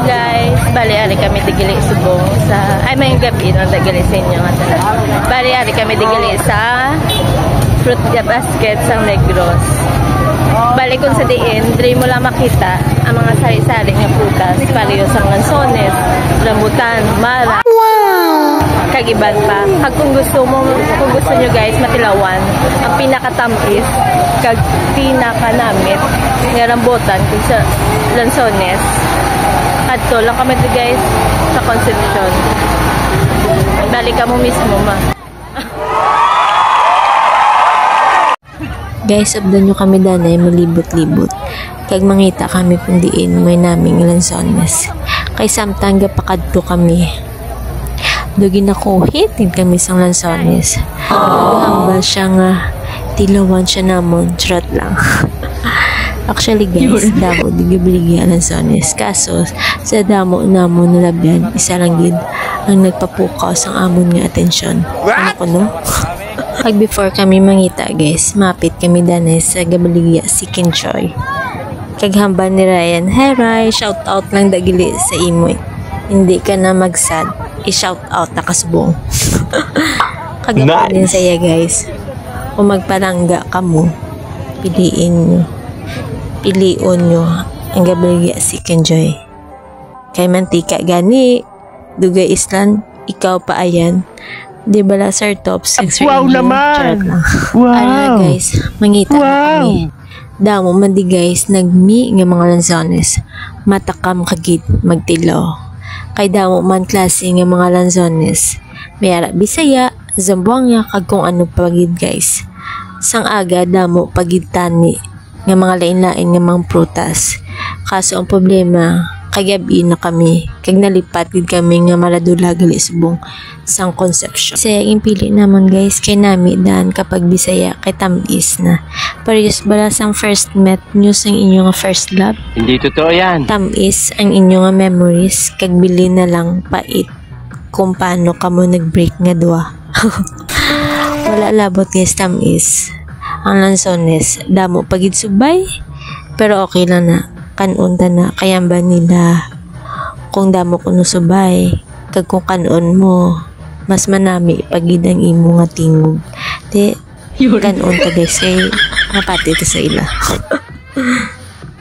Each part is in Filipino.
guys, bali ari kami tigili subong sa ay may gabi no tigili sa inyo nga tala. Bali ari kami tigili sa fruit basket sa Negros. Bali kung sa diin, dre mo lang makita ang mga sari-sari nga prutas, paliyo sa lansones, rambutan, mara. Wow! Kagiban pa. Kag kung gusto nyo guys matilawan, ang pinakatamis kag pinakanamit nga rambutan kung sa lansones. Adto lang kami to guys sa Concepcion. Bali ka mo mismo ma. Guys, abdan nyo kami danay malibot-libot. Kag mangita kami pundiin may naming lansones. Kay samtang gapakadto kami. Dugi na kuhitin kami sang lansones. Hambal siya nga tilawan siya namon. Charot lang. Actually guys, damo di gibili lansones. Kaso sa damo namon nalabyan, isa lang gid ang nagpapukaw sang amon nga atensyon. Ano ko no? Pag before kami mangita guys, mapit kami danay sa Gabaligya Chicken Joy. Kaghambal ni Ryan, "Hey Ray, shout out lang dagili sa imoy. Hindi ka na magsad, i-shout out na kasubong." Kagapal din saya guys. Kung magparangga ka mo, pilion nyo ang Gabaligya Chicken Joy. Kay mantika gani, dugay islan, ikaw pa ayan. Di bala Sir Tops? Wow naman! Wow! Ano guys, mangita na kami. Damo man di guys, nagmi nga mga lansones. Matakam kagid magtilaw. Kay damo man klase nga mga lansones. Mayara Bisaya, Zamboanga, kag kung ano pagid guys. Sang aga damo pagid tani nga mga lain-lain nga mga prutas. Kaso ang problema, kagabi na kami, kag nalipat gid kami nga maladula gali subong sang Concepcion. Saya impili naman guys kay nami daan kapag Bisaya kay tamis na. Parehas bala sang first met nyo sang inyo nga first love. Hindi totoo yan. Tamis ang inyo nga memories kag bili na lang pait kung paano kamo nag-break nga dua. Wala labot guys tamis. Ang lansones, damo pagid subay, pero okay lang na. Kanunta na, kaya ba nila kung damo ko subay, kag kung kanon mo, mas manami pagid ang imo nga tingog. Di, kanunta guys, kay mapati ito sa ila.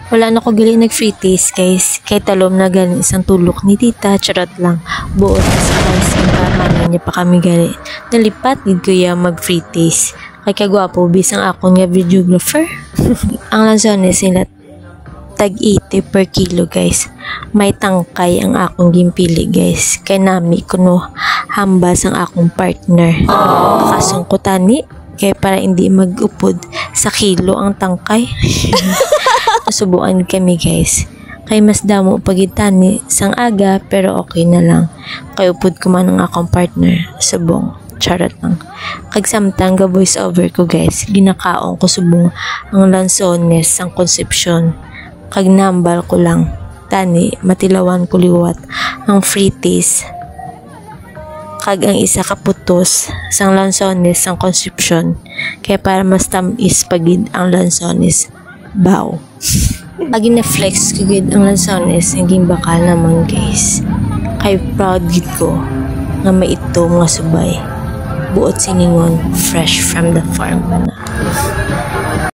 Wala na ko gali nag-free taste guys, kay talom na gali isang tulok ni tita, charot lang. Buot na sa guys, yung kamanan niya pa kami gali. Nalipat, gid ko ya mag-free taste. Kay kagwapo, bisang akong nga videographer. Ang lansones nila, tag 80 per kilo guys. May tangkay ang akong gimpili guys. Kay nami kuno hambas ang akong partner. Kasungkutani kay para hindi mag-upod sa kilo ang tangkay. Subukan kami guys. Kay mas damo pagitani sang aga pero okay na lang. Kay upod ko man ang akong partner. Subong. Charot lang. Kag samtang ga voice over ko guys. Ginakaon ko subong ang lansones sang Concepcion. Kag nambal ko lang tani matilawan ko liwat ang free taste kag ang isa kaputos sang lansones sang Concepcion kaya para mas tamis pagid ang lansones baw. Pag na-flex ko gid ang lansones naging bakal naman guys. Kay proud gid ko nga maito nga subay buot siningon fresh from the farm na.